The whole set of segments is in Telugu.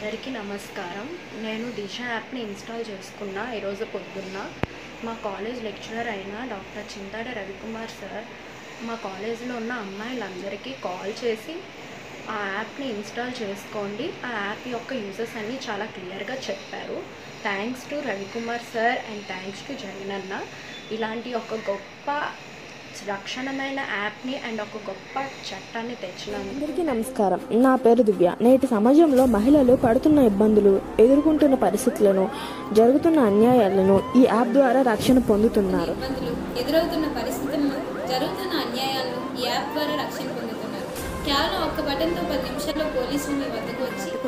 అందరికీ నమస్కారం. నేను దిశ యాప్ని ఇన్స్టాల్ చేసుకున్నా ఈరోజు పొద్దున్న. మా కాలేజ్ లెక్చరర్ అయిన డాక్టర్ చింతాడ రవికుమార్ సార్ మా కాలేజీలో ఉన్న అమ్మాయిలందరికీ కాల్ చేసి ఆ యాప్ని ఇన్స్టాల్ చేసుకోండి, ఆ యాప్ యొక్క యూజెస్ అన్నీ చాలా క్లియర్గా చెప్పారు. Thanks to Ravikumar sir and thanks to Jagananna. ఇలాంటి ఒక గొప్ప రక్షణమైన యాప్ని అండ్ ఒక గొప్ప చట్టాన్ని తెచ్చినందుకు అందరికీ నమస్కారం. నా పేరు దివ్య. నేటి సమాజంలో మహిళలు పడుతున్న ఇబ్బందులు, ఎదుర్కొంటున్న పరిస్థితులను, జరుగుతున్న అన్యాయాలను ఈ యాప్ ద్వారా రక్షణ పొందుతున్నారు. ఎదురవుతున్న పరిస్థితులను, జరుగుతున్న అన్యాయాలను ఈ యాప్ ద్వారా రక్షణ పొందుతున్నారు. కేవలం ఒక్క బటన్తో 10 నిమిషాల్లో పోలీసులు మీ వద్దకు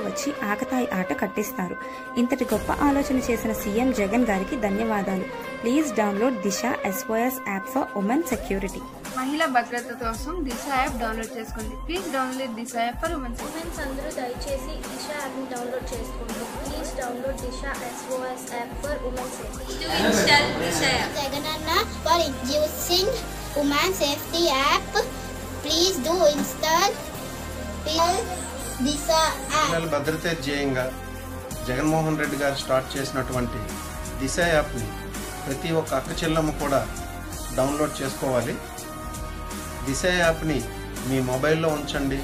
వచ్చి ఆకతాయి ఆట కట్టిస్తారు. ఇంతటి గొప్ప ఆలోచన చేసిన సీఎం జగన్ గారికి ధన్యవాదాలు. Please download Disha SOS app for women security. మహిళా భద్రత కోసం దిశ యాప్ డౌన్లోడ్ చేసుకోండి. Please download Disha app for women security. Women's అందరూ దయచేసి దిశ యాప్ని డౌన్లోడ్ చేసుకోండి. Please download Disha SOS app for women security. Jagananna for introducing women safety app. Please do install Disha app. మహిళల భద్రతే ధ్యేయంగా జగన్మోహన్ రెడ్డి గారు స్టార్ట్ చేసినటువంటి దిశ యాప్ని ప్రతి ఒక్క అక్క చెల్లెమ్మ కూడా డౌన్లోడ్ చేసుకోవాలి. దిశ యాప్ని మీ మొబైల్లో ఉంచండి.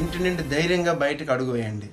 ఇంటి నుండి ధైర్యంగా బయటకు అడుగు వేయండి.